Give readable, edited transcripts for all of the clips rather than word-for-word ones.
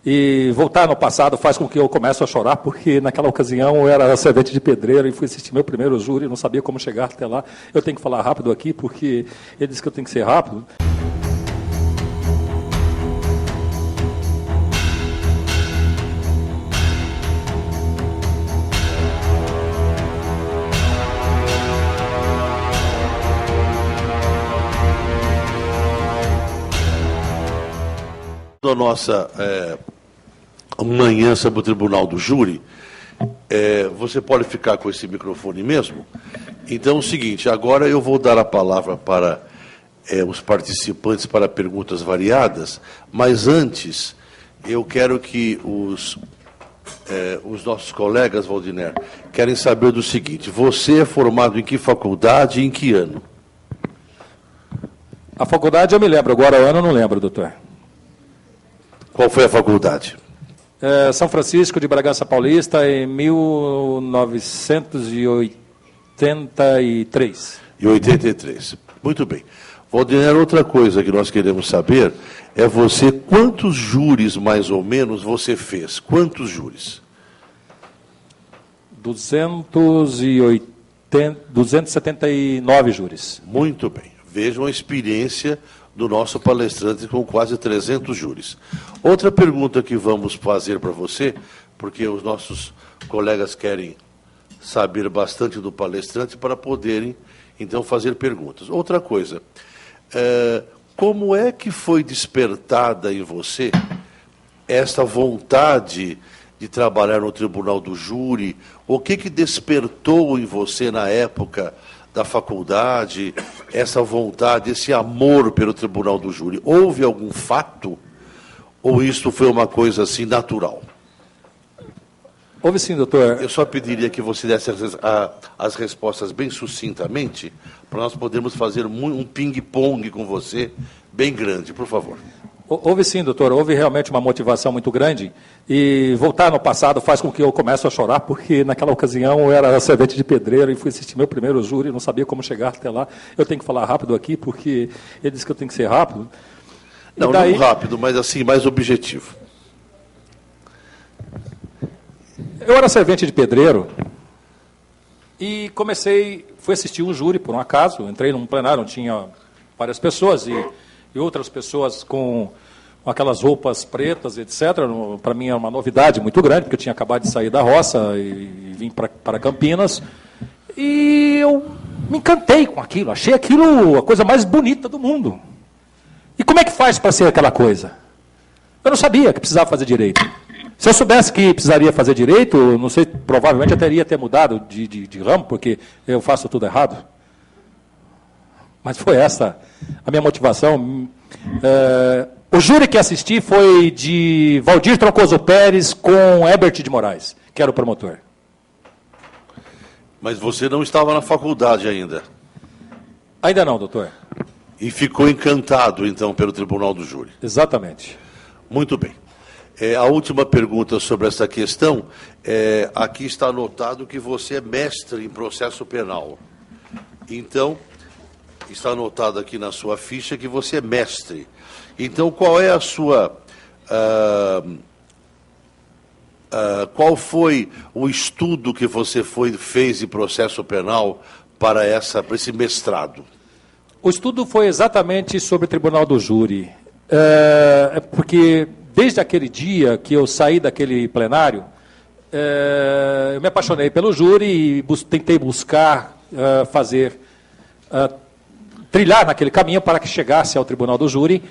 E voltar no passado faz com que eu comece a chorar, porque naquela ocasião eu era servente de pedreiro e fui assistir meu primeiro júri, não sabia como chegar até lá. Eu tenho que falar rápido aqui, porque ele disse que eu tenho que ser rápido. A nossa manhã sobre o Tribunal do Júri, você pode ficar com esse microfone mesmo? Então é o seguinte, agora eu vou dar a palavra para os participantes para perguntas variadas, mas antes eu quero que os nossos colegas, Valdiner, querem saber do seguinte: você é formado em que faculdade e em que ano? A faculdade eu me lembro, agora o ano eu não lembro, doutor. Qual foi a faculdade? São Francisco de Bragança Paulista, em 1983. Em 83. Muito bem. Valdiner, outra coisa que nós queremos saber é você, quantos júris, mais ou menos, você fez? Quantos júris? 279 júris. Muito bem. Vejam a experiência do nosso palestrante com quase 300 júris. Outra pergunta que vamos fazer para você, porque os nossos colegas querem saber bastante do palestrante para poderem, então, fazer perguntas. Outra coisa, como é que foi despertada em você esta vontade de trabalhar no Tribunal do Júri? O que despertou em você na época da faculdade, essa vontade, esse amor pelo Tribunal do Júri? Houve algum fato ou isso foi uma coisa assim natural? Houve sim, doutor. Eu só pediria que você desse as respostas bem sucintamente, para nós podermos fazer um ping-pong com você bem grande, por favor. Houve sim, doutor, houve realmente uma motivação muito grande, e voltar no passado faz com que eu comece a chorar, porque naquela ocasião eu era servente de pedreiro e fui assistir meu primeiro júri, não sabia como chegar até lá. Eu tenho que falar rápido aqui, porque ele disse que eu tenho que ser rápido. Não, daí... não rápido, mas assim, mais objetivo. Eu era servente de pedreiro e fui assistir um júri por um acaso, entrei num plenário onde tinha várias pessoas e outras pessoas com aquelas roupas pretas, etc. Para mim era uma novidade muito grande, porque eu tinha acabado de sair da roça e vim para Campinas. E eu me encantei com aquilo, achei aquilo a coisa mais bonita do mundo. E como é que faz para ser aquela coisa? Eu não sabia que precisava fazer direito. Se eu soubesse que precisaria fazer direito, não sei, provavelmente eu teria mudado de ramo, porque eu faço tudo errado. Mas foi essa a minha motivação. O júri que assisti foi de Valdir Troncoso Pérez com Herbert de Moraes, que era o promotor. Mas você não estava na faculdade ainda? Ainda não, doutor. E ficou encantado, então, pelo Tribunal do Júri? Exatamente. Muito bem. A última pergunta sobre essa questão, aqui está anotado que você é mestre em processo penal. Então, está anotado aqui na sua ficha que você é mestre. Então, qual é a sua... qual foi o estudo que você fez em processo penal para esse mestrado? O estudo foi exatamente sobre o Tribunal do Júri. Porque desde aquele dia que eu saí daquele plenário, eu me apaixonei pelo júri e tentei buscar trilhar naquele caminho para que chegasse ao Tribunal do Júri.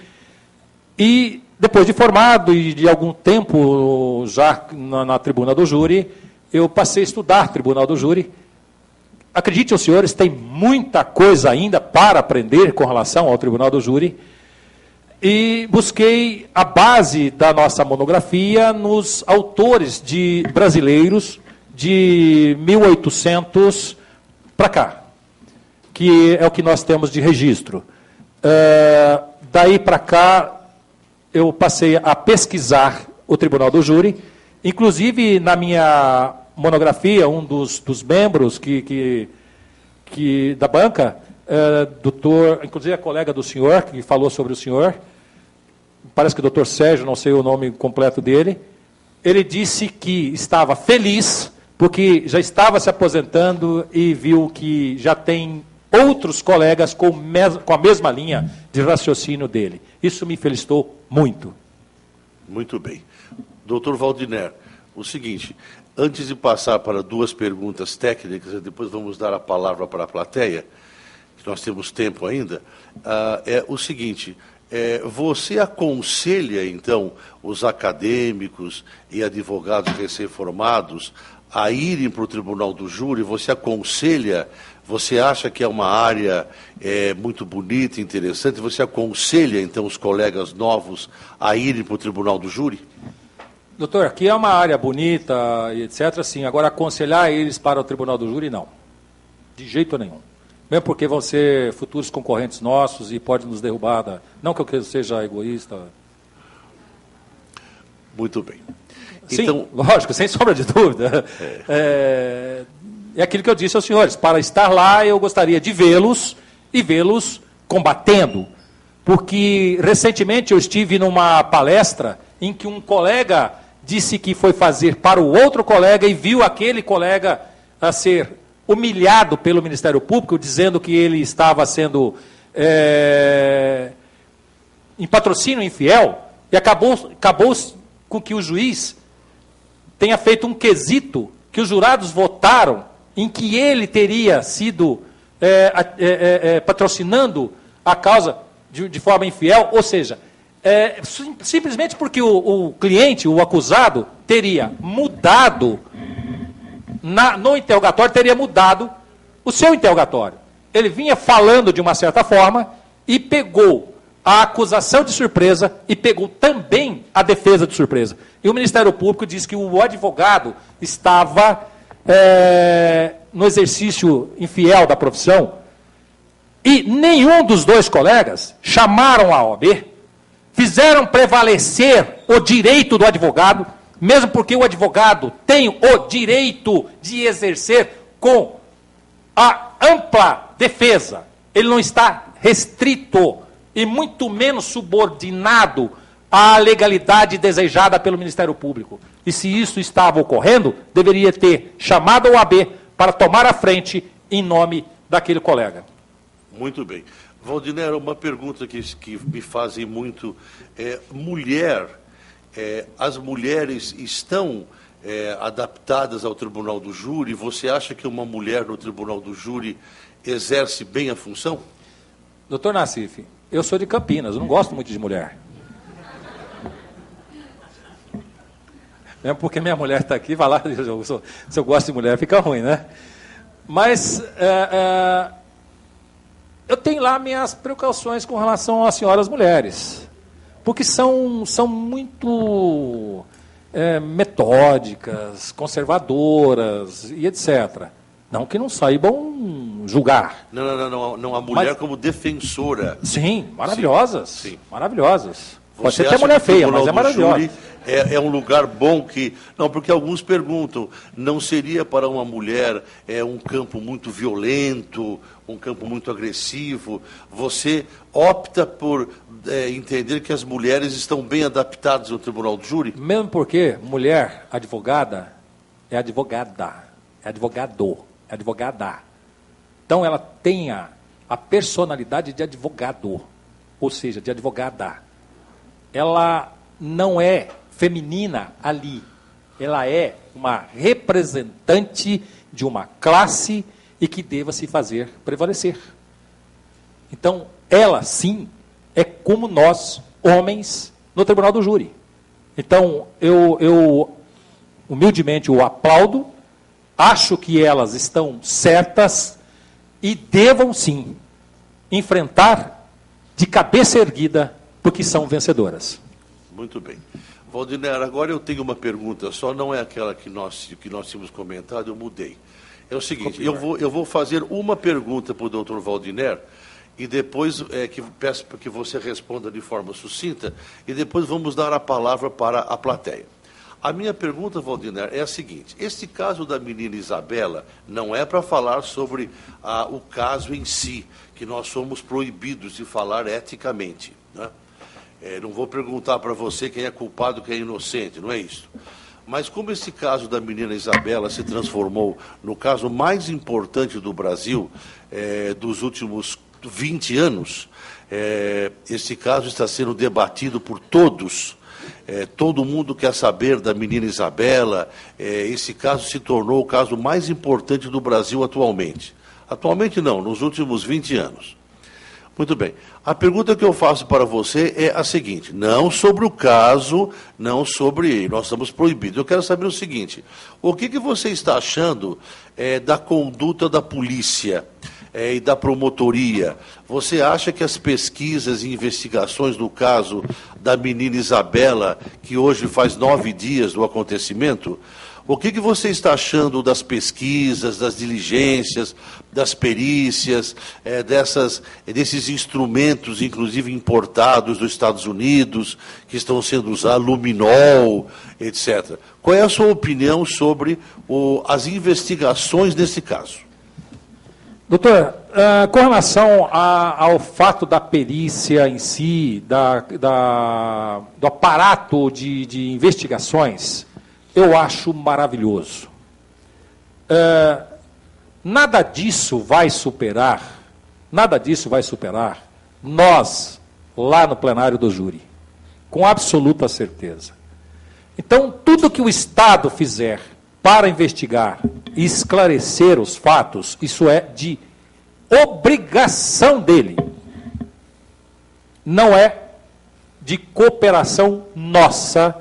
E depois de formado e de algum tempo já na Tribuna do Júri, eu passei a estudar Tribunal do Júri. Acreditem os senhores, tem muita coisa ainda para aprender com relação ao Tribunal do Júri. E busquei a base da nossa monografia nos autores brasileiros de 1800 para cá, que é o que nós temos de registro. Daí para cá, eu passei a pesquisar o Tribunal do Júri, inclusive na minha monografia, um dos membros da banca, doutor, inclusive a colega do senhor, que falou sobre o senhor, parece que o doutor Sérgio, não sei o nome completo dele, ele disse que estava feliz porque já estava se aposentando e viu que já tem outros colegas com a mesma linha de raciocínio dele. Isso me felicitou muito. Muito bem. Doutor Waldiner, o seguinte, antes de passar para duas perguntas técnicas, depois vamos dar a palavra para a plateia, que nós temos tempo ainda, é o seguinte, você aconselha, então, os acadêmicos e advogados recém-formados a irem para o Tribunal do Júri? Você aconselha, você acha que é uma área muito bonita, interessante, você aconselha, então, os colegas novos a irem para o Tribunal do Júri? Doutor, aqui é uma área bonita e etc. Sim. Agora, aconselhar eles para o Tribunal do Júri, não. De jeito nenhum. Mesmo porque vão ser futuros concorrentes nossos e pode nos derrubar. Não que eu seja egoísta. Muito bem. Sim, então, lógico, sem sombra de dúvida. É aquilo que eu disse aos senhores. Para estar lá, eu gostaria de vê-los e vê-los combatendo. Porque, recentemente, eu estive numa palestra em que um colega disse que foi fazer para o outro colega e viu aquele colega a ser humilhado pelo Ministério Público, dizendo que ele estava sendo em patrocínio infiel, e acabou com que o juiz tenha feito um quesito que os jurados votaram em que ele teria sido patrocinando a causa de forma infiel, ou seja, simplesmente porque o cliente, o acusado, teria mudado, no interrogatório, teria mudado o seu interrogatório. Ele vinha falando de uma certa forma e pegou a acusação de surpresa e pegou também a defesa de surpresa. E o Ministério Público disse que o advogado estava no exercício infiel da profissão e nenhum dos dois colegas chamaram a OAB, fizeram prevalecer o direito do advogado, mesmo porque o advogado tem o direito de exercer com a ampla defesa. Ele não está restrito e muito menos subordinado à legalidade desejada pelo Ministério Público. E se isso estava ocorrendo, deveria ter chamado a OAB para tomar a frente em nome daquele colega. Muito bem. Waldiner, uma pergunta que me fazem muito. As mulheres estão adaptadas ao Tribunal do Júri? Você acha que uma mulher no Tribunal do Júri exerce bem a função? Doutor Nassif, eu sou de Campinas, eu não gosto muito de mulher. Mesmo porque minha mulher está aqui, vai lá, se eu gosto de mulher, fica ruim, né? Mas eu tenho lá minhas precauções com relação às senhoras mulheres, porque são muito metódicas, conservadoras e etc. Não que não saibam julgar. Não, a mulher como defensora. Sim, maravilhosas. Sim. Maravilhosas. Pode ser até mulher feia, mas é maravilhosa. É um lugar bom que... Não, porque alguns perguntam, não seria para uma mulher um campo muito violento, um campo muito agressivo? Você opta por entender que as mulheres estão bem adaptadas ao Tribunal do Júri? Mesmo porque mulher advogada é advogada, é advogado, é advogada. Então ela tem a personalidade de advogado, ou seja, de advogada. Ela não é feminina ali. Ela é uma representante de uma classe e que deva se fazer prevalecer. Então, ela sim é como nós, homens, no Tribunal do Júri. Então, eu humildemente o aplaudo, acho que elas estão certas e devam sim enfrentar de cabeça erguida, porque são vencedoras. Muito bem. Waldiner, agora eu tenho uma pergunta, só não é aquela que nós tínhamos comentado, eu mudei. É o seguinte, eu vou fazer uma pergunta para o doutor Waldiner, e depois peço que você responda de forma sucinta, e depois vamos dar a palavra para a plateia. A minha pergunta, Waldiner, é a seguinte: este caso da menina Isabela não é para falar sobre o caso em si, que nós somos proibidos de falar eticamente, né? Não vou perguntar para você quem é culpado, quem é inocente, não é isso. Mas como esse caso da menina Isabela se transformou no caso mais importante do Brasil dos últimos 20 anos, esse caso está sendo debatido por todos. Todo mundo quer saber da menina Isabela. Esse caso se tornou o caso mais importante do Brasil atualmente. Atualmente não, nos últimos 20 anos. Muito bem. A pergunta que eu faço para você é a seguinte, não sobre o caso, não sobre... Nós estamos proibidos. Eu quero saber o seguinte, o que você está achando da conduta da polícia e da promotoria? Você acha que as pesquisas e investigações do caso da menina Isabela, que hoje faz 9 dias do acontecimento, o que você está achando das pesquisas, das diligências, das perícias, desses instrumentos, inclusive importados dos Estados Unidos, que estão sendo usados, luminol, etc. Qual é a sua opinião sobre as investigações nesse caso? Doutor, com relação ao fato da perícia em si, do aparato de investigações, eu acho maravilhoso. Nada disso vai superar nós, lá no plenário do júri, com absoluta certeza. Então, tudo que o Estado fizer para investigar e esclarecer os fatos, isso é de obrigação dele. Não é de cooperação nossa,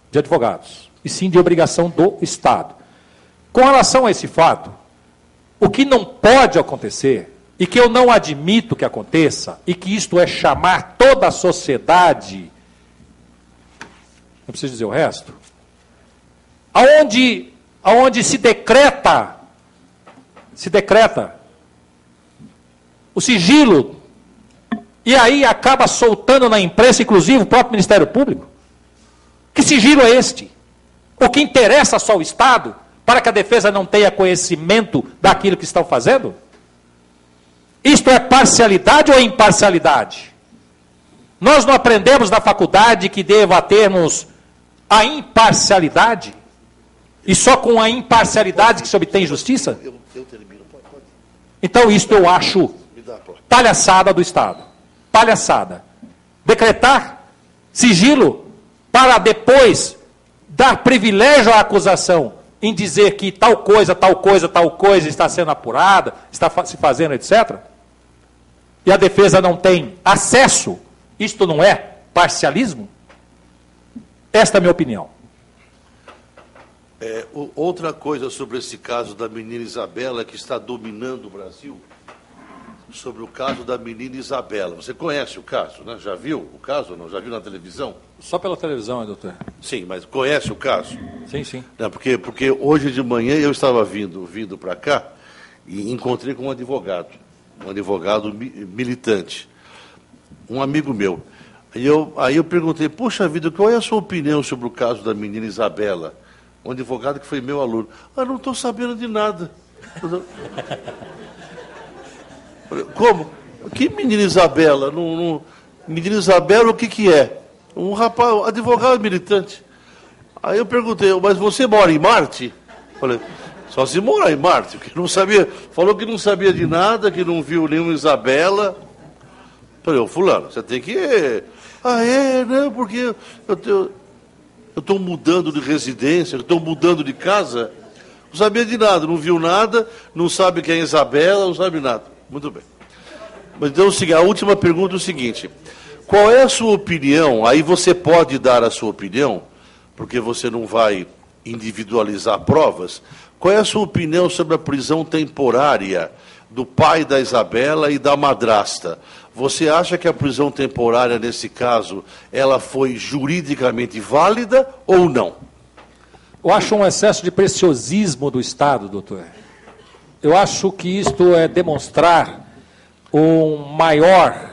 de advogados, e sim de obrigação do Estado. Com relação a esse fato, o que não pode acontecer, e que eu não admito que aconteça, e que isto é chamar toda a sociedade, não preciso dizer o resto, aonde se decreta o sigilo, e aí acaba soltando na imprensa, inclusive o próprio Ministério Público. Que sigilo é este? O que interessa só o Estado, para que a defesa não tenha conhecimento daquilo que estão fazendo? Isto é parcialidade ou imparcialidade? Nós não aprendemos na faculdade que deva termos a imparcialidade? E só com a imparcialidade que se obtém justiça? Eu termino, pode. Então, isto eu acho palhaçada do Estado. Palhaçada. Decretar sigilo para depois dar privilégio à acusação em dizer que tal coisa está sendo apurada, está se fazendo, etc. E a defesa não tem acesso. Isto não é parcialismo? Esta é a minha opinião. Outra coisa sobre esse caso da menina Isabela, que está dominando o Brasil, sobre o caso da menina Isabela. Você conhece o caso, né? Já viu o caso ou não? Já viu na televisão? Só pela televisão, doutor? Sim, mas conhece o caso? Sim, sim. Não, porque hoje de manhã eu estava vindo para cá e encontrei com um advogado militante, um amigo meu. Aí eu perguntei, poxa vida, qual é a sua opinião sobre o caso da menina Isabela? Um advogado que foi meu aluno. Não estou sabendo de nada. Como? Que menina Isabela? Menina Isabela, o que é? Um rapaz, um advogado militante. Aí eu perguntei, mas você mora em Marte? Falei, só se mora em Marte, porque não sabia. Falou que não sabia de nada, que não viu nenhuma Isabela. Falei, fulano, você tem que... Não, porque eu estou mudando de residência, eu estou mudando de casa. Não sabia de nada, não viu nada, não sabe quem é Isabela, não sabe nada. Muito bem. Mas então, a última pergunta é o seguinte. Qual é a sua opinião? Aí você pode dar a sua opinião, porque você não vai individualizar provas. Qual é a sua opinião sobre a prisão temporária do pai da Isabela e da madrasta? Você acha que a prisão temporária, nesse caso, ela foi juridicamente válida ou não? Eu acho um excesso de preciosismo do Estado, doutor. Eu acho que isto é demonstrar um maior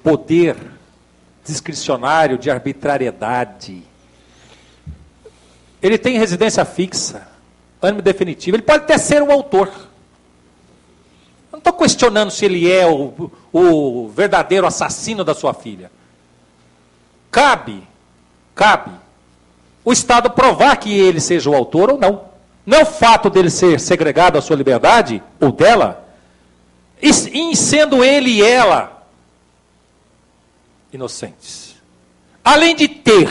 poder discricionário de arbitrariedade. Ele tem residência fixa, ânimo definitivo. Ele pode até ser o autor. Eu não estou questionando se ele é o verdadeiro assassino da sua filha. cabe o Estado provar que ele seja o autor ou não. Não é o fato dele ser segregado à sua liberdade, ou dela, e sendo ele e ela inocentes. Além de ter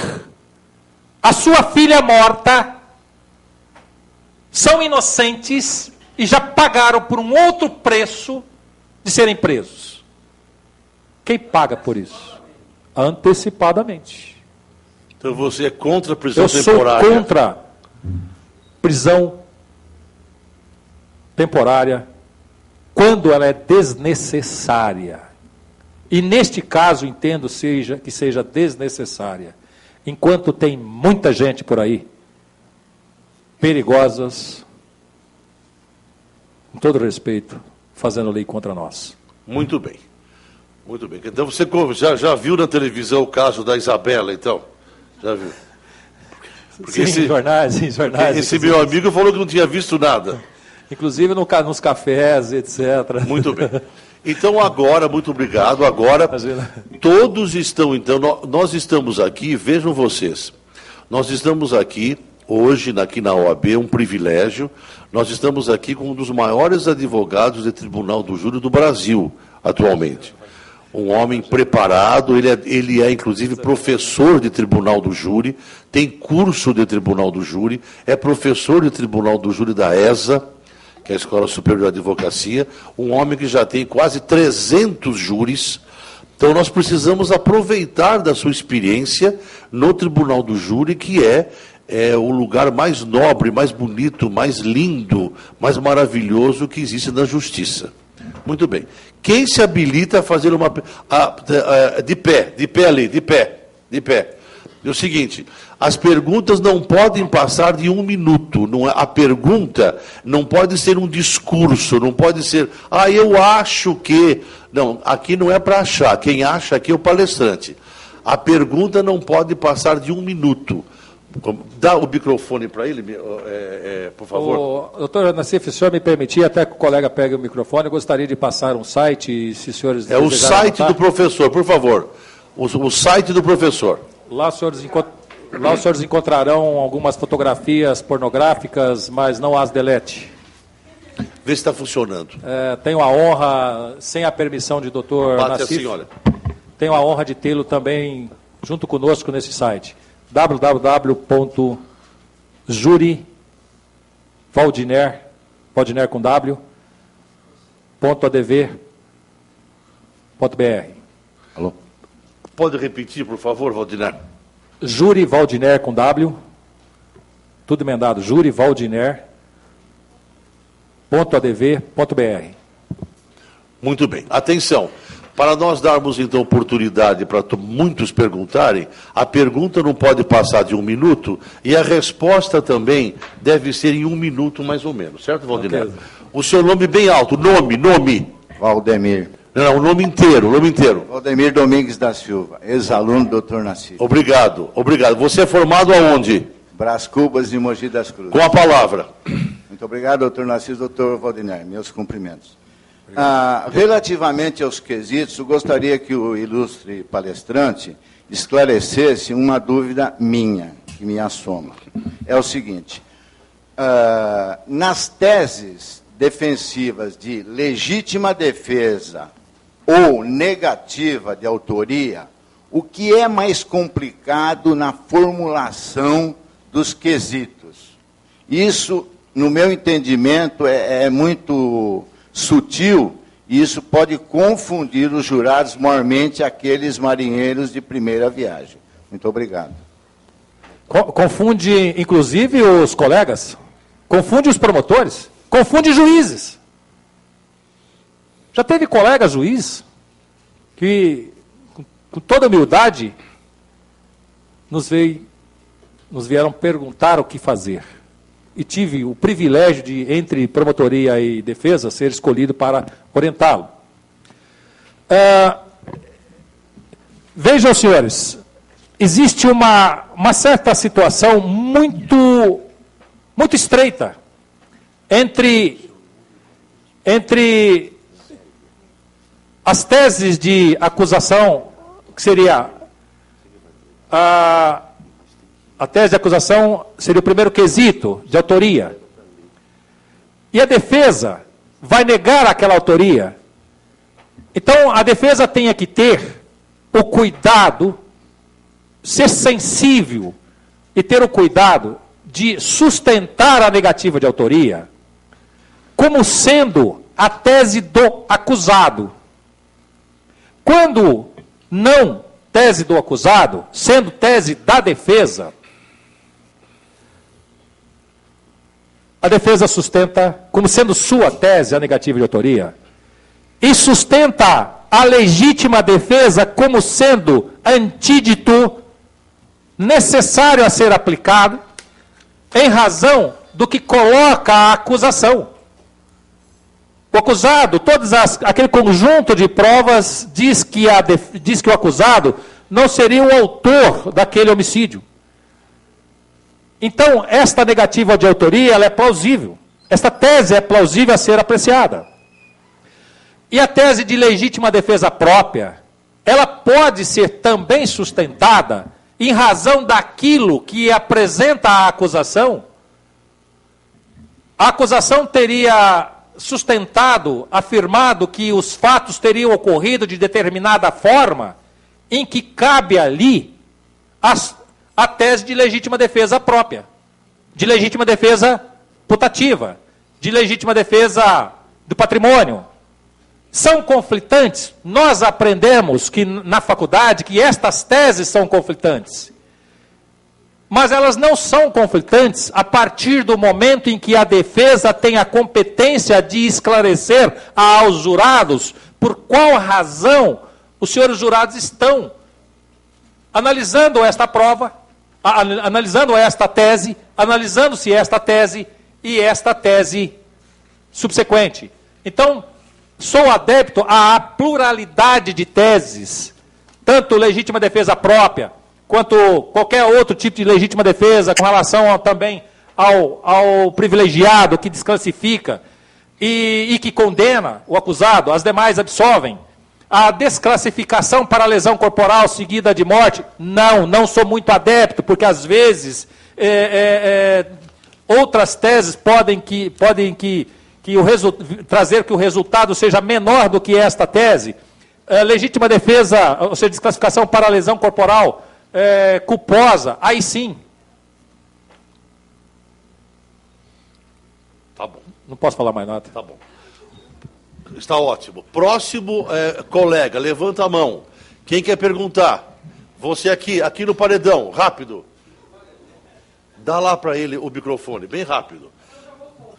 a sua filha morta, são inocentes e já pagaram por um outro preço de serem presos. Quem paga por isso? Antecipadamente. Então você é contra a prisão temporária? Eu sou contra prisão temporária quando ela é desnecessária. E neste caso entendo que seja desnecessária, enquanto tem muita gente por aí, perigosas, com todo respeito, fazendo lei contra nós. Muito bem. Muito bem. Então você já viu na televisão o caso da Isabela, então? Já viu? Porque sim, jornais. Esse meu amigo falou que não tinha visto nada. Inclusive nos cafés, etc. Muito bem. Então agora, muito obrigado, agora todos estão, então, nós estamos aqui, vejam vocês, nós estamos aqui hoje, aqui na OAB, um privilégio, nós estamos aqui com um dos maiores advogados de tribunal do júri do Brasil, atualmente. Um homem preparado, ele é inclusive professor de tribunal do júri, tem curso de tribunal do júri, é professor de tribunal do júri da ESA, que é a Escola Superior de Advocacia, um homem que já tem quase 300 júris. Então nós precisamos aproveitar da sua experiência no tribunal do júri, que é o lugar mais nobre, mais bonito, mais lindo, mais maravilhoso que existe na justiça. Muito bem. Quem se habilita a fazer uma... de pé. É o seguinte, as perguntas não podem passar de 1 minuto. A pergunta não pode ser um discurso, não pode ser, eu acho que... Não, aqui não é para achar. Quem acha aqui é o palestrante. A pergunta não pode passar de 1 minuto. Dá o microfone para ele, por favor. Doutor Nassif, se o senhor me permitir, até que o colega pegue o microfone, eu gostaria de passar um site, se os senhores... o site do professor, por favor. O site do professor. Lá os senhores encontrarão algumas fotografias pornográficas, mas não as delete. Vê se está funcionando. Tenho a honra, sem a permissão de doutor Nassif, tenho a honra de tê-lo também junto conosco nesse site. www.jurivaldiner, Valdiner com W, .adv.br. Alô? Pode repetir, por favor, Valdiner? Jurivaldiner com W, tudo emendado, jurivaldiner.adv.br. Muito bem. Atenção. Para nós darmos, então, oportunidade para muitos perguntarem, a pergunta não pode passar de 1 minuto e a resposta também deve ser em 1 minuto, mais ou menos. Certo, Valdiner? Okay. O seu nome bem alto. Nome. Valdemir. Não, o nome inteiro. Valdemir Domingues da Silva, ex-aluno do Dr. Nassif. Obrigado. Você é formado aonde? Brás Cubas de Mogi das Cruzes. Com a palavra. Muito obrigado, Dr. Nassif, Dr. Valdiner. Meus cumprimentos. Relativamente aos quesitos, eu gostaria que o ilustre palestrante esclarecesse uma dúvida minha, que me assoma. É o seguinte, nas teses defensivas de legítima defesa ou negativa de autoria, o que é mais complicado na formulação dos quesitos? Isso, no meu entendimento, é muito sutil, e isso pode confundir os jurados, maiormente aqueles marinheiros de primeira viagem. Muito obrigado. Confunde, inclusive, os colegas? Confunde os promotores? Confunde juízes? Já teve colega juiz que, com toda humildade, nos vieram perguntar o que fazer. E tive o privilégio de, entre promotoria e defesa, ser escolhido para orientá-lo. Vejam, senhores, existe uma certa situação muito estreita entre as teses de acusação, que seria a tese de acusação seria o primeiro quesito de autoria. E a defesa vai negar aquela autoria. Então, a defesa tem que ter o cuidado, ser sensível e ter o cuidado de sustentar a negativa de autoria como sendo a tese do acusado. Quando não tese do acusado, sendo tese da defesa, a defesa sustenta como sendo sua tese a negativa de autoria e sustenta a legítima defesa como sendo antídoto necessário a ser aplicado em razão do que coloca a acusação. O acusado, aquele conjunto de provas diz que o acusado não seria o autor daquele homicídio. Então, esta negativa de autoria, ela é plausível. Esta tese é plausível a ser apreciada. E a tese de legítima defesa própria, ela pode ser também sustentada em razão daquilo que apresenta a acusação. A acusação teria sustentado, afirmado que os fatos teriam ocorrido de determinada forma, em que cabe ali a tese de legítima defesa própria, de legítima defesa putativa, de legítima defesa do patrimônio. São conflitantes? Nós aprendemos que na faculdade que estas teses são conflitantes. Mas elas não são conflitantes a partir do momento em que a defesa tem a competência de esclarecer aos jurados por qual razão os senhores jurados estão analisando esta prova, analisando esta tese, analisando-se esta tese e esta tese subsequente. Então, sou adepto à pluralidade de teses, tanto legítima defesa própria, quanto qualquer outro tipo de legítima defesa, com relação também ao privilegiado que desclassifica e que condena o acusado, as demais absolvem. A desclassificação para lesão corporal seguida de morte, não sou muito adepto, porque às vezes outras teses podem trazer que o resultado seja menor do que esta tese. Legítima defesa, ou seja, desclassificação para lesão corporal culposa, aí sim. Tá bom. Não posso falar mais nada. Tá bom. Está ótimo. Próximo colega, levanta a mão. Quem quer perguntar? Você aqui no paredão, rápido. Dá lá para ele o microfone, bem rápido.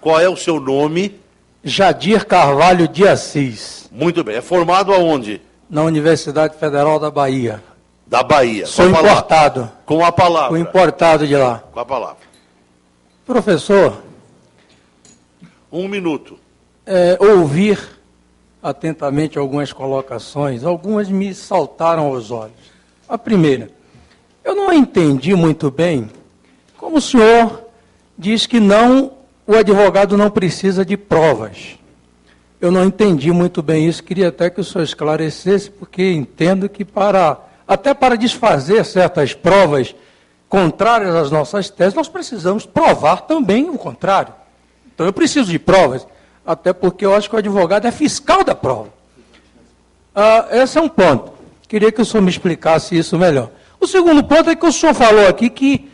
Qual é o seu nome? Jadir Carvalho de Assis. Muito bem. É formado aonde? Na Universidade Federal da Bahia. Da Bahia. Sou importado. Com a palavra. Sou importado de lá. Com a palavra. Professor. 1 minuto. Ouvir atentamente algumas colocações, algumas me saltaram aos olhos. A primeira, eu não entendi muito bem como o senhor diz que o advogado não precisa de provas. Eu não entendi muito bem isso, queria até que o senhor esclarecesse, porque entendo que até para desfazer certas provas contrárias às nossas teses, nós precisamos provar também o contrário. Então eu preciso de provas, até porque eu acho que o advogado é fiscal da prova. Esse é um ponto. Queria que o senhor me explicasse isso melhor. O segundo ponto é que o senhor falou aqui que,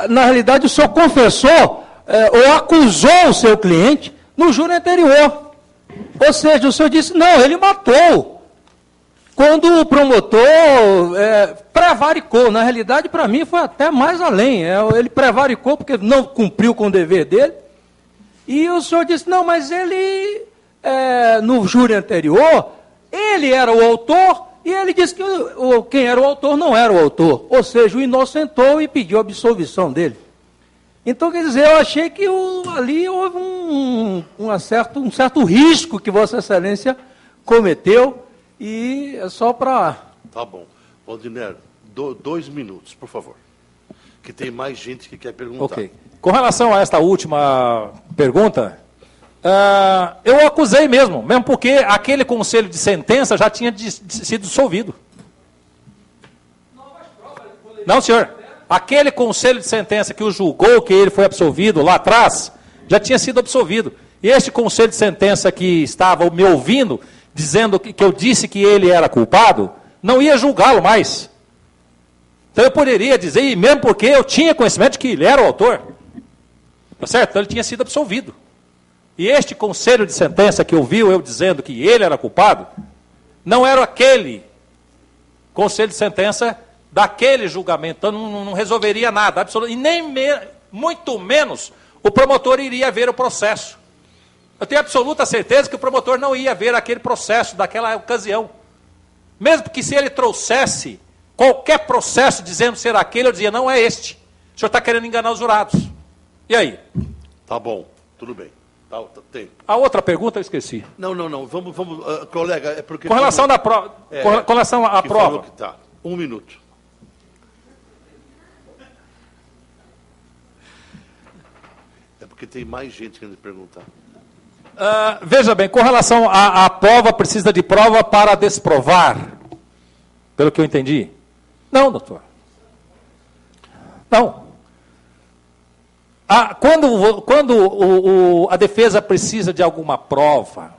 na realidade, o senhor confessou ou acusou o seu cliente no júri anterior. Ou seja, o senhor disse, não, ele matou. Quando o promotor prevaricou, na realidade, para mim, foi até mais além. Ele prevaricou porque não cumpriu com o dever dele. E o senhor disse, não, mas ele, no júri anterior, ele era o autor, e ele disse que quem era o autor não era o autor. Ou seja, o inocentou e pediu a absolvição dele. Então, quer dizer, eu achei que ali houve um certo risco que Vossa Excelência cometeu, e é só para... Tá bom. Valdinero, 2 minutos, por favor. Que tem mais gente que quer perguntar. Ok. Com relação a esta última pergunta, eu acusei mesmo porque aquele conselho de sentença já tinha sido dissolvido. Não, senhor. Aquele conselho de sentença que o julgou, que ele foi absolvido lá atrás, já tinha sido absolvido. E este conselho de sentença que estava me ouvindo, dizendo que eu disse que ele era culpado, não ia julgá-lo mais. Então eu poderia dizer, e mesmo porque eu tinha conhecimento de que ele era o autor. Tá certo? Então ele tinha sido absolvido. E este conselho de sentença que ouviu eu dizendo que ele era culpado, não era aquele conselho de sentença daquele julgamento. Então não resolveria nada, absolutamente. E muito menos o promotor iria ver o processo. Eu tenho absoluta certeza que o promotor não ia ver aquele processo daquela ocasião. Mesmo que se ele trouxesse qualquer processo dizendo ser aquele, eu dizia, não é este. O senhor está querendo enganar os jurados. E aí? Tá bom, tudo bem. Tá, tem. A outra pergunta eu esqueci. Não. Vamos, colega, é porque... Com relação à prova. Com relação à prova. Tá. 1 minuto. É porque tem mais gente querendo perguntar. Veja bem, com relação à prova, precisa de prova para desprovar. Pelo que eu entendi. Não, doutor. Não. Quando a defesa precisa de alguma prova,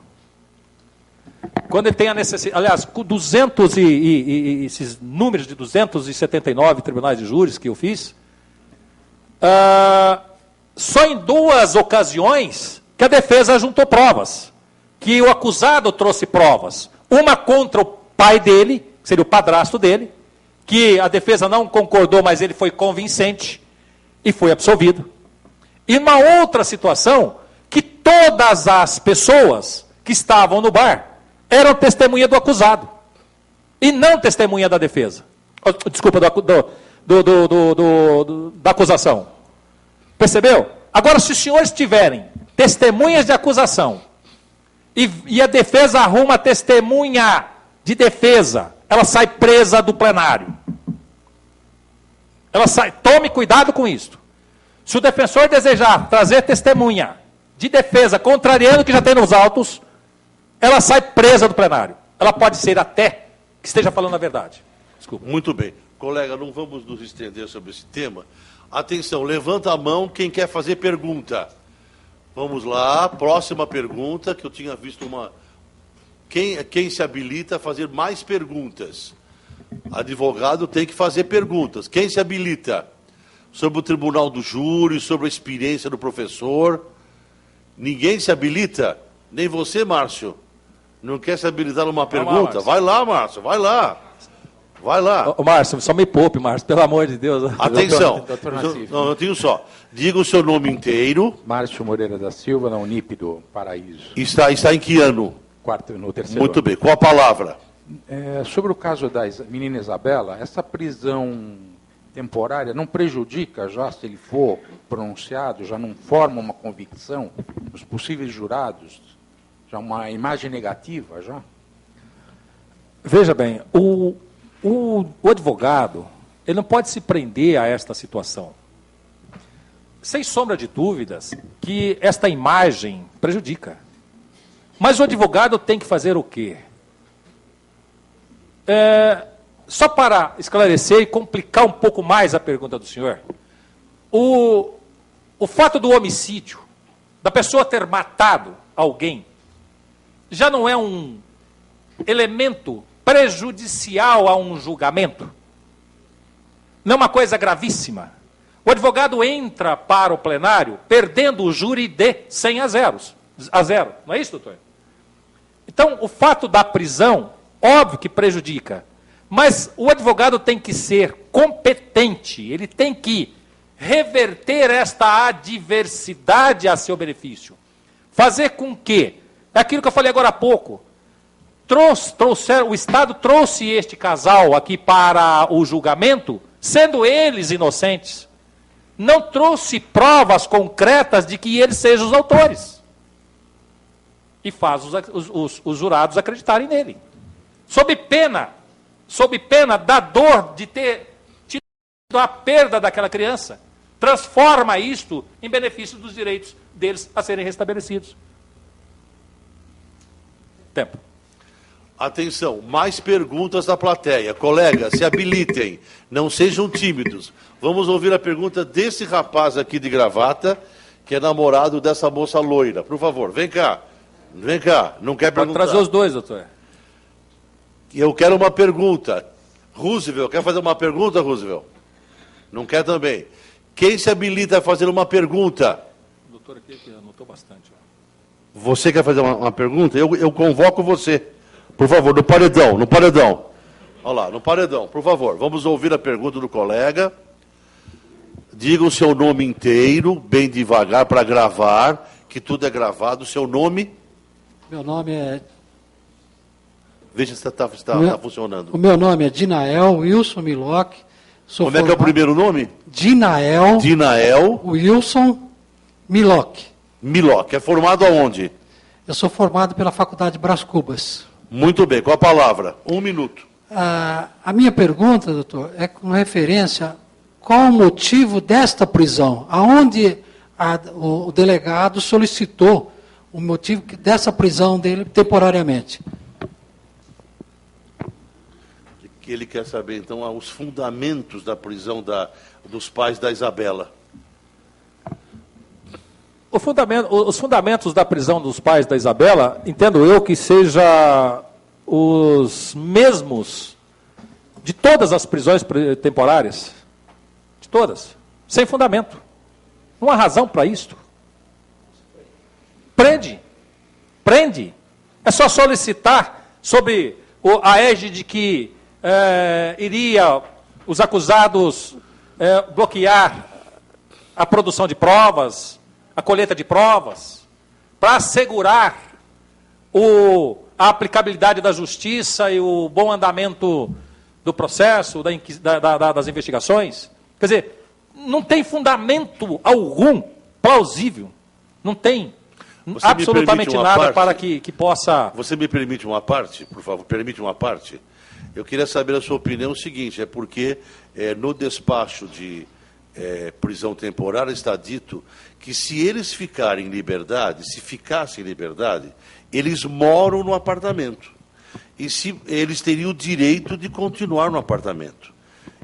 quando ele tem a necessidade, aliás, com esses números de 279 tribunais de júris que eu fiz, só em 2 ocasiões que a defesa juntou provas, que o acusado trouxe provas, uma contra o pai dele, que seria o padrasto dele, que a defesa não concordou, mas ele foi convincente e foi absolvido. E uma outra situação, que todas as pessoas que estavam no bar eram testemunha do acusado, e não testemunha da defesa. Desculpa, da acusação. Percebeu? Agora, se os senhores tiverem testemunhas de acusação, e a defesa arruma testemunha de defesa, ela sai presa do plenário. Ela sai, tome cuidado com isso. Se o defensor desejar trazer testemunha de defesa, contrariando o que já tem nos autos, ela sai presa do plenário. Ela pode ser até que esteja falando a verdade. Desculpa. Muito bem. Colega, não vamos nos estender sobre esse tema. Atenção, levanta a mão quem quer fazer pergunta. Vamos lá, próxima pergunta, que eu tinha visto uma... Quem se habilita a fazer mais perguntas? Advogado tem que fazer perguntas. Quem se habilita? Sobre o tribunal do júri, sobre a experiência do professor. Ninguém se habilita? Nem você, Márcio? Não quer se habilitar numa pergunta? Vai lá, Márcio, vai lá. Vai lá. Ô, Márcio, só me poupe, Márcio, pelo amor de Deus. Atenção. Não, eu tenho só. Diga o seu nome inteiro. Márcio Moreira da Silva, na Unip do Paraíso. Está em que ano? No terceiro Muito ano. bem. Qual a palavra? Sobre o caso da menina Isabela, essa prisão temporária não prejudica já, se ele for pronunciado, já não forma uma convicção dos possíveis jurados? Já uma imagem negativa, já? Veja bem, o advogado, ele não pode se prender a esta situação. Sem sombra de dúvidas que esta imagem prejudica. Mas o advogado tem que fazer o quê? Só para esclarecer e complicar um pouco mais a pergunta do senhor, o fato do homicídio, da pessoa ter matado alguém, já não é um elemento prejudicial a um julgamento? Não é uma coisa gravíssima? O advogado entra para o plenário perdendo o júri de 100 a 0. Não é isso, doutor? Então, o fato da prisão, óbvio que prejudica, mas o advogado tem que ser competente, ele tem que reverter esta adversidade a seu benefício. Fazer com que, é aquilo que eu falei agora há pouco, o Estado trouxe este casal aqui para o julgamento, sendo eles inocentes. Não trouxe provas concretas de que eles sejam os autores. E faz os jurados acreditarem nele. Sob pena da dor de ter tido a perda daquela criança, transforma isto em benefício dos direitos deles a serem restabelecidos. Tempo. Atenção, mais perguntas da plateia. Colegas, se habilitem, não sejam tímidos. Vamos ouvir a pergunta desse rapaz aqui de gravata, que é namorado dessa moça loira. Por favor, vem cá. Vem cá, não quer Pode perguntar? trazer os dois, doutor. Eu quero uma pergunta. Roosevelt, quer fazer uma pergunta, Roosevelt? Não quer também. Quem se habilita a fazer uma pergunta? O doutor aqui que anotou bastante. Você quer fazer uma pergunta? Eu convoco você. Por favor, no paredão, no paredão. Olha lá, no paredão, por favor. Vamos ouvir a pergunta do colega. Diga o seu nome inteiro, bem devagar, para gravar, que tudo é gravado. O seu nome? Meu nome é... Veja se está funcionando. O meu nome é Dinael Wilson Miloc. Como é que é o primeiro nome? Dinael Wilson Miloc. Miloc. É formado aonde? Eu sou formado pela Faculdade Brás Cubas. Muito bem. Com a palavra. 1 minuto. A minha pergunta, doutor, é com referência qual o motivo desta prisão, aonde o delegado solicitou o motivo dessa prisão dele temporariamente. Que ele quer saber, então, os fundamentos da prisão dos pais da Isabela. Os fundamentos da prisão dos pais da Isabela, entendo eu que seja os mesmos de todas as prisões temporárias. De todas. Sem fundamento. Não há razão para isto. Prende. É só solicitar sob a égide que iria os acusados bloquear a produção de provas, a colheita de provas, para assegurar a aplicabilidade da justiça e o bom andamento do processo, das investigações. Quer dizer, não tem fundamento algum plausível, não tem absolutamente nada para que possa... Você me permite uma parte, por favor, permite uma parte? Eu queria saber a sua opinião, o seguinte, é porque no despacho de prisão temporária está dito que se eles ficarem em liberdade, se ficassem em liberdade, eles moram no apartamento. E se eles teriam o direito de continuar no apartamento.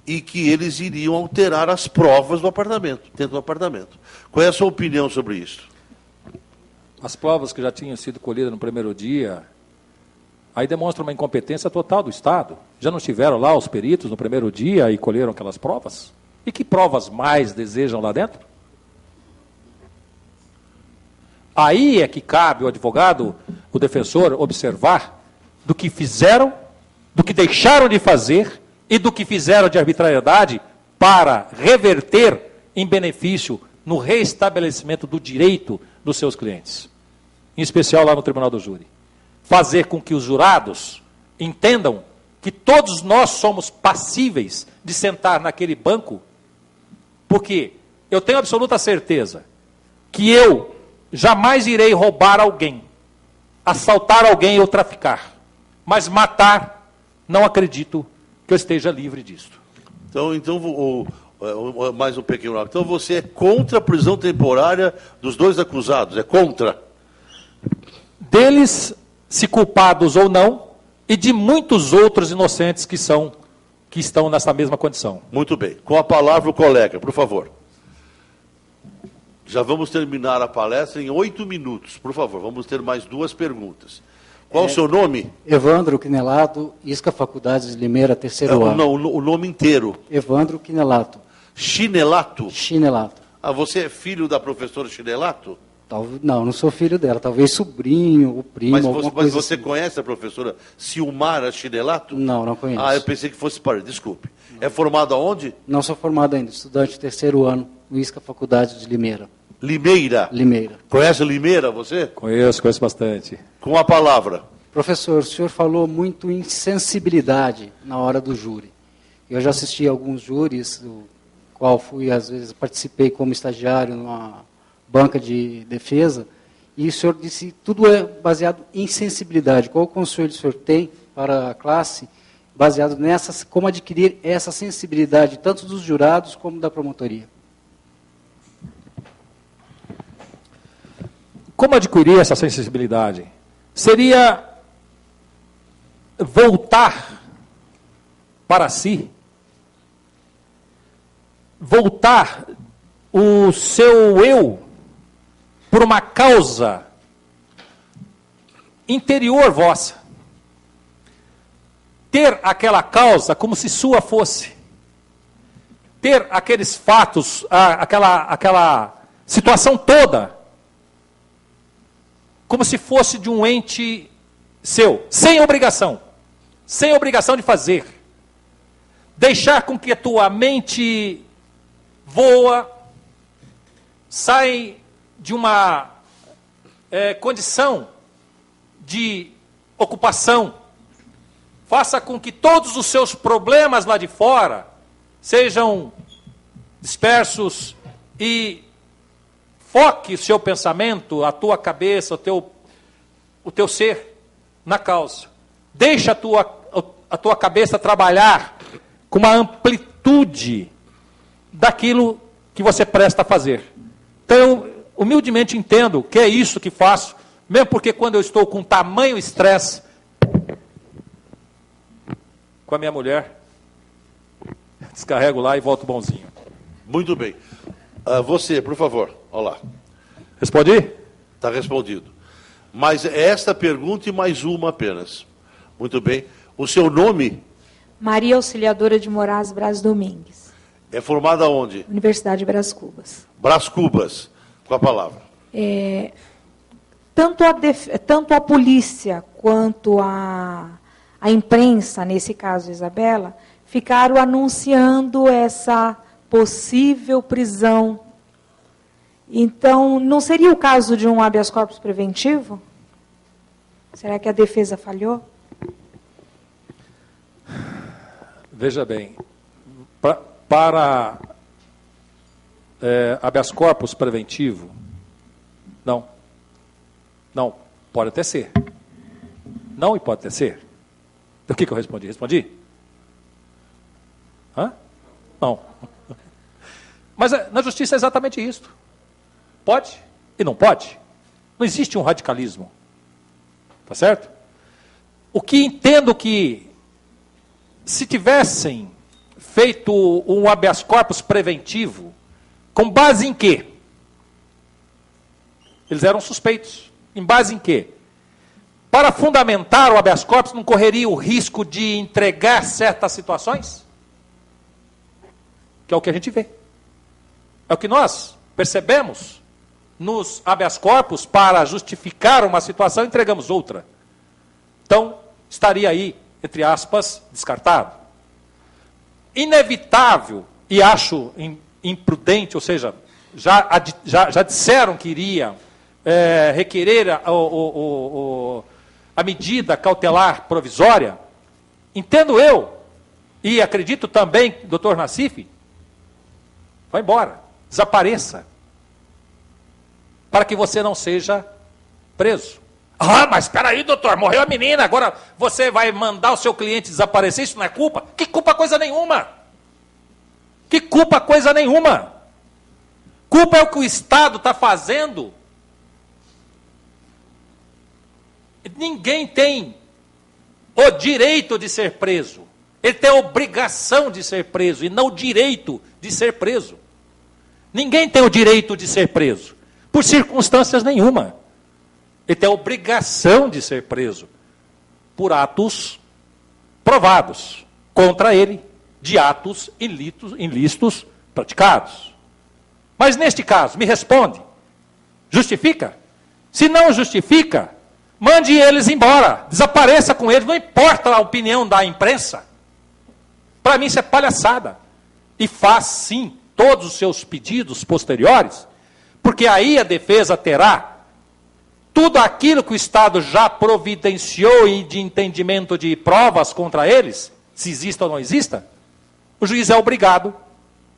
E que eles iriam alterar as provas do apartamento, dentro do apartamento. Qual é a sua opinião sobre isso? As provas que já tinham sido colhidas no primeiro dia, aí demonstra uma incompetência total do Estado. Já não estiveram lá os peritos no primeiro dia e colheram aquelas provas? E que provas mais desejam lá dentro? Aí é que cabe o advogado, o defensor, observar do que fizeram, do que deixaram de fazer e do que fizeram de arbitrariedade para reverter em benefício no reestabelecimento do direito dos seus clientes. Em especial lá no Tribunal do Júri. Fazer com que os jurados entendam que todos nós somos passíveis de sentar naquele banco, porque eu tenho absoluta certeza que eu jamais irei roubar alguém, assaltar alguém ou traficar, mas matar, não acredito que eu esteja livre disso. Então mais um pequeno... Então você é contra a prisão temporária dos dois acusados, é contra? Deles, se culpados ou não, e de muitos outros inocentes que estão nessa mesma condição. Muito bem. Com a palavra o colega, por favor. Já vamos terminar a palestra em 8 minutos. Por favor, vamos ter mais 2 perguntas. Qual o seu nome? Evandro Quinelato, Isca Faculdades de Limeira, terceiro ano. Não, o nome inteiro. Evandro Quinelato. Chinelato? Chinelato. Ah, você é filho da professora Chinelato? Não sou filho dela. Talvez sobrinho, ou primo, alguma coisa. Mas você assim. Conhece a professora Silmara Chinelato? Não conheço. Ah, eu pensei que fosse para... Desculpe. É formado aonde? Não sou formado ainda. Estudante terceiro ano, Isca Faculdades de Limeira. Limeira? Limeira. Conhece Limeira, você? Conheço bastante. Com a palavra. Professor, o senhor falou muito em sensibilidade na hora do júri. Eu já assisti a alguns júris, do qual fui, às vezes, participei como estagiário numa banca de defesa, e o senhor disse que tudo é baseado em sensibilidade. Qual o conselho o senhor tem para a classe, baseado nessa, como adquirir essa sensibilidade, tanto dos jurados como da promotoria? Como adquirir essa sensibilidade? Seria voltar para si, voltar o seu eu por uma causa interior vossa. Ter aquela causa como se sua fosse. Ter aqueles fatos, aquela situação toda, como se fosse de um ente seu, sem obrigação de fazer. Deixar com que a tua mente voa, sai de uma condição de ocupação, faça com que todos os seus problemas lá de fora sejam dispersos e foque o seu pensamento, a tua cabeça, o teu ser na causa. Deixa a tua cabeça trabalhar com uma amplitude daquilo que você presta a fazer. Então, eu humildemente entendo que é isso que faço, mesmo porque quando eu estou com tamanho estresse com a minha mulher, descarrego lá e volto bonzinho. Muito bem. Você, por favor. Olá. Respondi? Está respondido. Mas esta pergunta e mais uma apenas. Muito bem. O seu nome? Maria Auxiliadora de Moraes Braz Domingues. É formada onde? Universidade de Brás Cubas. Brás Cubas. Com a palavra. Tanto a polícia quanto a imprensa, nesse caso Isabela, ficaram anunciando essa possível prisão. Então, não seria o caso de um habeas corpus preventivo? Será que a defesa falhou? Veja bem, para habeas corpus preventivo, não. Não, pode até ser. Não e pode até ser. O que eu respondi? Respondi? Hã? Não. Mas na justiça é exatamente isso. Pode e não pode. Não existe um radicalismo. Tá certo? O que entendo que, se tivessem feito um habeas corpus preventivo, com base em quê? Eles eram suspeitos. Em base em quê? Para fundamentar o habeas corpus, não correria o risco de entregar certas situações? Que é o que a gente vê. É o que nós percebemos nos habeas corpus. Para justificar uma situação, entregamos outra. Então, estaria aí, entre aspas, descartado. Inevitável, e acho imprudente, ou seja, já disseram que iria requerer a medida cautelar provisória. Entendo eu, e acredito também, doutor Nassif, vai embora, desapareça, para que você não seja preso. Ah, mas espera aí, doutor, morreu a menina, agora você vai mandar o seu cliente desaparecer, isso não é culpa? Que culpa coisa nenhuma? Que culpa coisa nenhuma? Culpa é o que o Estado está fazendo. Ninguém tem o direito de ser preso. Ele tem a obrigação de ser preso e não o direito de ser preso. Ninguém tem o direito de ser preso, por circunstâncias nenhuma. Ele tem a obrigação de ser preso por atos provados contra ele, de atos ilícitos praticados. Mas neste caso, me responde, justifica? Se não justifica, mande eles embora, desapareça com eles, não importa a opinião da imprensa. Para mim isso é palhaçada. E faz sim todos os seus pedidos posteriores, porque aí a defesa terá tudo aquilo que o Estado já providenciou e de entendimento de provas contra eles, se exista ou não exista, o juiz é obrigado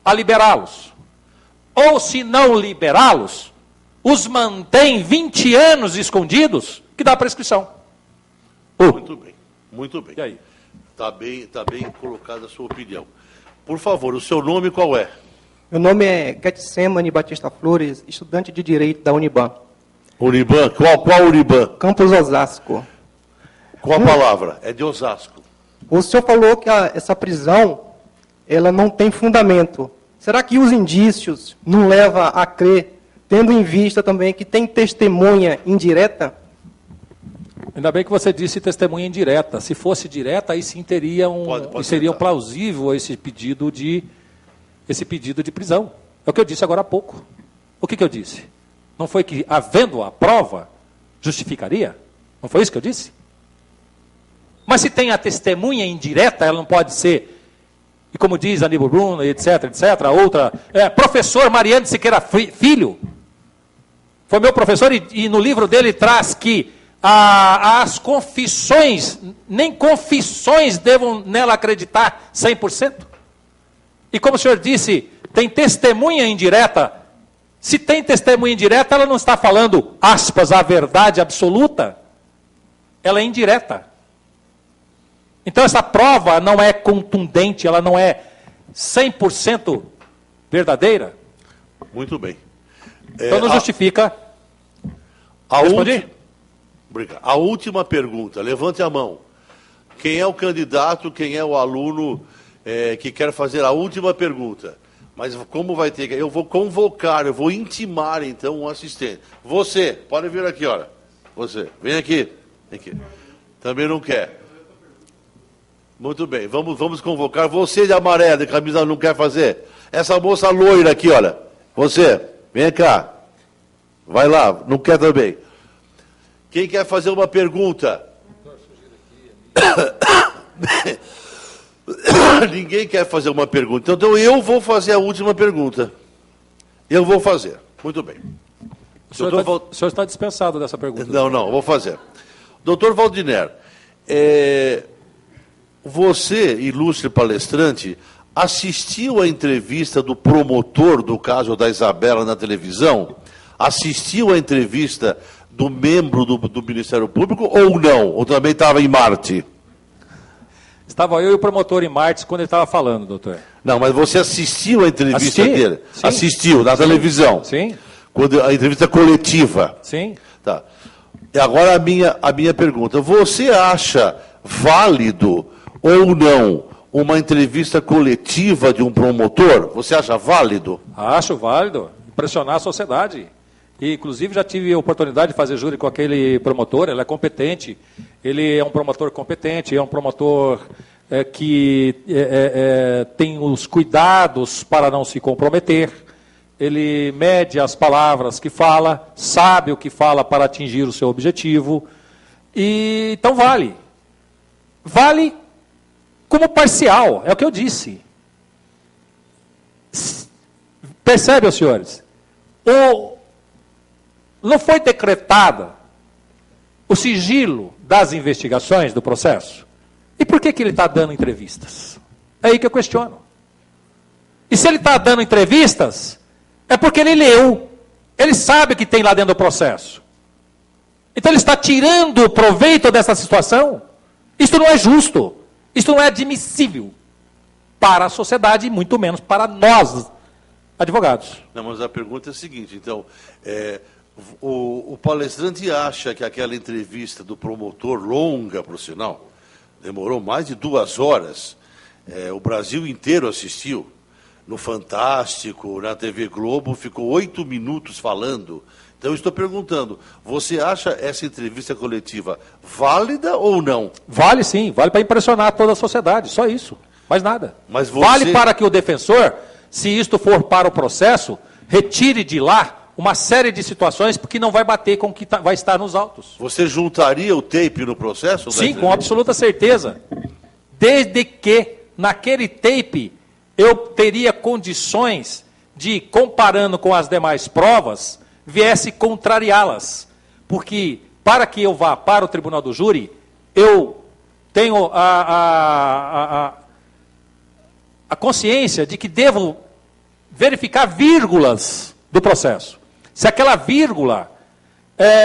a liberá-los. Ou se não liberá-los, os mantém 20 anos escondidos, que dá prescrição. Muito bem, muito bem. E aí? Está bem colocada a sua opinião. Por favor, o seu nome qual é? Meu nome é Getsemane Batista Flores, estudante de Direito da Uniban. Uniban? Qual Uniban? Campus Osasco. Qual a palavra? É de Osasco. O senhor falou que essa prisão ela não tem fundamento. Será que os indícios não levam a crer, tendo em vista também que tem testemunha indireta? Ainda bem que você disse testemunha indireta. Se fosse direta, aí sim teria seria plausível esse pedido de prisão. É o que eu disse agora há pouco. O que eu disse? Não foi que, havendo a prova, justificaria? Não foi isso que eu disse? Mas se tem a testemunha indireta, ela não pode ser, e como diz Aníbal Bruno, etc, etc, a outra, professor Mariano Siqueira Filho, foi meu professor, e no livro dele traz que as confissões, nem confissões devam nela acreditar 100%. E como o senhor disse, tem testemunha indireta. Se tem testemunha indireta, ela não está falando, aspas, a verdade absoluta. Ela é indireta. Então essa prova não é contundente, ela não é 100% verdadeira. Muito bem. Então não justifica. Respondi? Obrigado. A última pergunta, levante a mão. Quem é o candidato, quem é o aluno que quer fazer a última pergunta? Mas como vai ter que... Eu vou convocar, eu vou intimar, então, um assistente. Você, pode vir aqui, olha. Você, vem aqui. Vem aqui. Também não quer. Muito bem, vamos convocar. Você de amarelo, de camisa não quer fazer? Essa moça loira aqui, olha. Você, vem cá. Vai lá, não quer também. Quem quer fazer uma pergunta? Ninguém quer fazer uma pergunta. Então eu vou fazer a última pergunta. Eu vou fazer. Muito bem. O senhor está dispensado dessa pergunta. Não, vou fazer. Doutor Waldiner, você, ilustre palestrante, assistiu à entrevista do promotor do caso da Isabela na televisão? Assistiu à entrevista do membro do Ministério Público ou não? Ou também estava em Marte? Estava eu e o promotor em Marte quando ele estava falando, doutor. Não, mas você assistiu à entrevista dele? Sim. Assistiu, na televisão? Sim. Quando a entrevista coletiva? Sim. Tá. E agora a minha pergunta. Você acha válido ou não uma entrevista coletiva de um promotor? Você acha válido? Acho válido. Impressionar a sociedade. E, inclusive, já tive a oportunidade de fazer júri com aquele promotor, ele é competente, ele é um promotor competente, é um promotor que tem os cuidados para não se comprometer, ele mede as palavras que fala, sabe o que fala para atingir o seu objetivo, e então vale. Vale como parcial, é o que eu disse. Percebem, senhores? Não foi decretada o sigilo das investigações do processo? E por que ele está dando entrevistas? É aí que eu questiono. E se ele está dando entrevistas, é porque ele leu. Ele sabe o que tem lá dentro do processo. Então ele está tirando proveito dessa situação? Isso não é justo. Isso não é admissível para a sociedade e muito menos para nós, advogados. Não, mas a pergunta é a seguinte, então... O palestrante acha que aquela entrevista do promotor, longa, por sinal, demorou mais de 2 horas, o Brasil inteiro assistiu, no Fantástico, na TV Globo, ficou 8 minutos falando. Então, eu estou perguntando, você acha essa entrevista coletiva válida ou não? Vale sim, vale para impressionar toda a sociedade, só isso, mais nada. Mas vale para que o defensor, se isto for para o processo, retire de lá uma série de situações, porque não vai bater com o que vai estar nos autos. Você juntaria o tape no processo? Sim, com absoluta certeza. Desde que, naquele tape, eu teria condições de, comparando com as demais provas, viesse contrariá-las. Porque, para que eu vá para o tribunal do júri, eu tenho a consciência de que devo verificar vírgulas do processo. Se aquela vírgula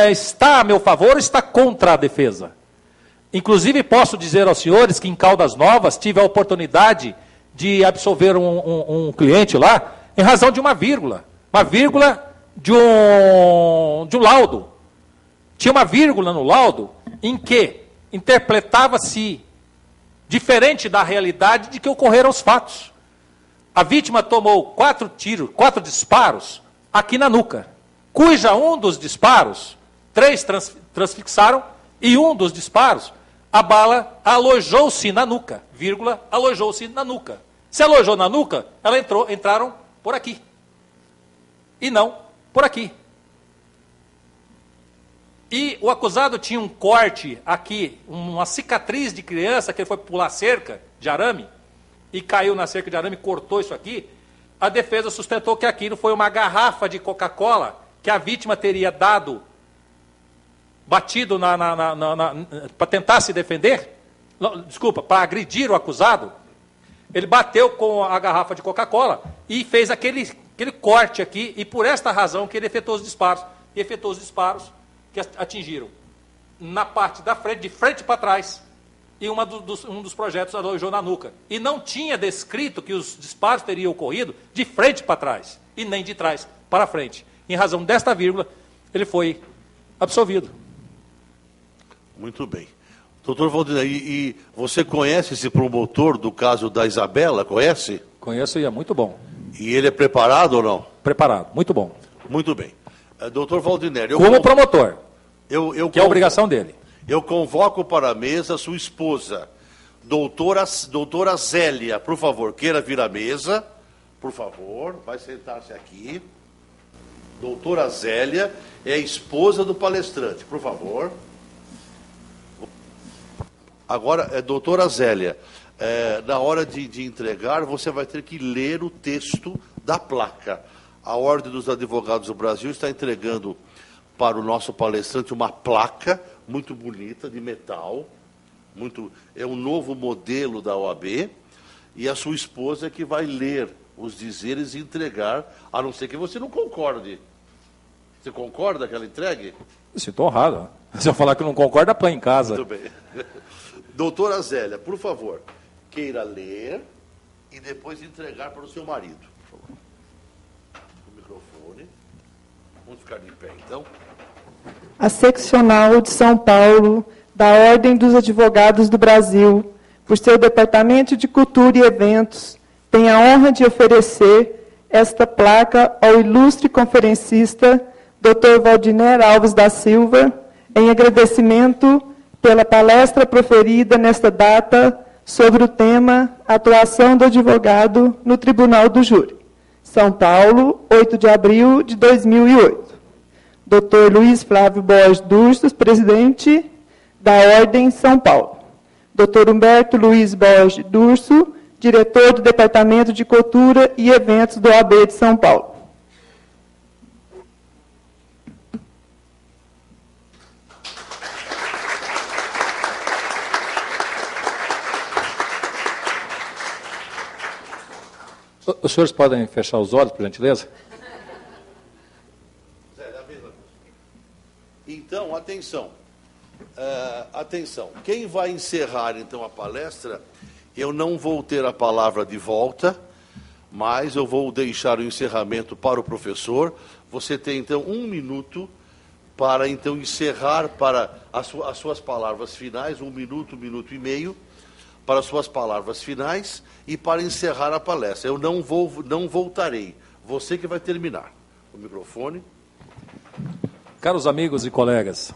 está a meu favor ou está contra a defesa. Inclusive, posso dizer aos senhores que em Caldas Novas tive a oportunidade de absolver um cliente lá em razão de uma vírgula de um laudo. Tinha uma vírgula no laudo em que interpretava-se diferente da realidade de que ocorreram os fatos. A vítima tomou 4 disparos aqui na nuca, cuja um dos disparos, 3 transfixaram, e um dos disparos, a bala alojou-se na nuca, alojou-se na nuca. Se alojou na nuca, entraram por aqui, e não por aqui. E o acusado tinha um corte aqui, uma cicatriz de criança, que ele foi pular cerca de arame, e caiu na cerca de arame, cortou isso aqui. A defesa sustentou que aquilo foi uma garrafa de Coca-Cola que a vítima teria batido para tentar se defender, para agredir o acusado. Ele bateu com a garrafa de Coca-Cola e fez aquele corte aqui, e por esta razão que ele efetuou os disparos. E efetuou os disparos que atingiram na parte da frente, de frente para trás, e um dos projetos alojou na nuca. E não tinha descrito que os disparos teriam ocorrido de frente para trás, e nem de trás para frente. Em razão desta vírgula, ele foi absolvido. Muito bem. Doutor Valdinei, e você conhece esse promotor do caso da Isabela? Conhece? Conheço e é muito bom. E ele é preparado ou não? Preparado, muito bom. Muito bem. Doutor Valdinei... Como promotor, que é a obrigação dele. Eu convoco para a mesa sua esposa, doutora Zélia. Por favor, queira vir à mesa. Por favor, vai sentar-se aqui. Doutora Zélia é a esposa do palestrante. Por favor. Agora, doutora Zélia, na hora de entregar, você vai ter que ler o texto da placa. A Ordem dos Advogados do Brasil está entregando para o nosso palestrante uma placa muito bonita, de metal. É um novo modelo da OAB. E a sua esposa é que vai ler os dizeres e entregar, a não ser que você não concorde. Você concorda que ela entregue? Sinto honrado. Se eu falar que não concorda, apanha em casa. Muito bem. Doutora Zélia, por favor, queira ler e depois entregar para o seu marido. Por favor. O microfone. Vamos ficar de pé, então. A Seccional de São Paulo, da Ordem dos Advogados do Brasil, por seu Departamento de Cultura e Eventos, tem a honra de oferecer esta placa ao ilustre conferencista, Dr. Valdinei Alves da Silva, em agradecimento pela palestra proferida nesta data sobre o tema Atuação do Advogado no Tribunal do Júri. São Paulo, 8 de abril de 2008. Dr. Luiz Flávio Borges Dursos, presidente da Ordem São Paulo. Dr. Humberto Luiz Borges Durso, diretor do Departamento de Cultura e Eventos do OAB de São Paulo. Os senhores podem fechar os olhos, por gentileza? Então, atenção. Atenção. Quem vai encerrar, então, a palestra, eu não vou ter a palavra de volta, mas eu vou deixar o encerramento para o professor. Você tem, então, 1 minuto para, então, encerrar para as suas palavras finais, 1 minuto, 1 minuto e meio, para as suas palavras finais e para encerrar a palestra. Eu não voltarei. Você que vai terminar. O microfone. Caros amigos e colegas,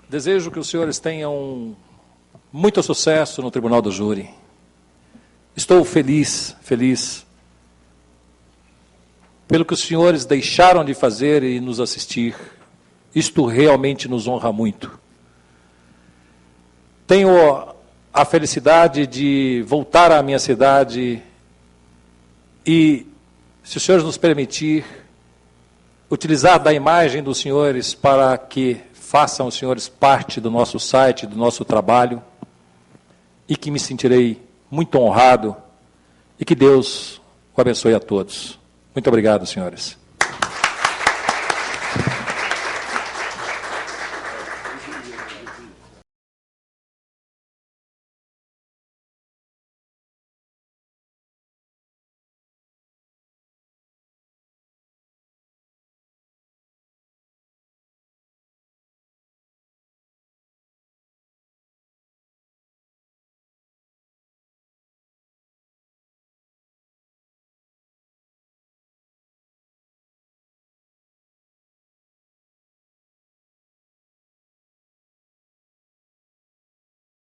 desejo que os senhores tenham muito sucesso no Tribunal do Júri. Estou feliz pelo que os senhores deixaram de fazer e nos assistir. Isto realmente nos honra muito. Tenho a felicidade de voltar à minha cidade e, se os senhores nos permitir, utilizar da imagem dos senhores para que façam os senhores parte do nosso site, do nosso trabalho, e que me sentirei muito honrado e que Deus o abençoe a todos. Muito obrigado, senhores.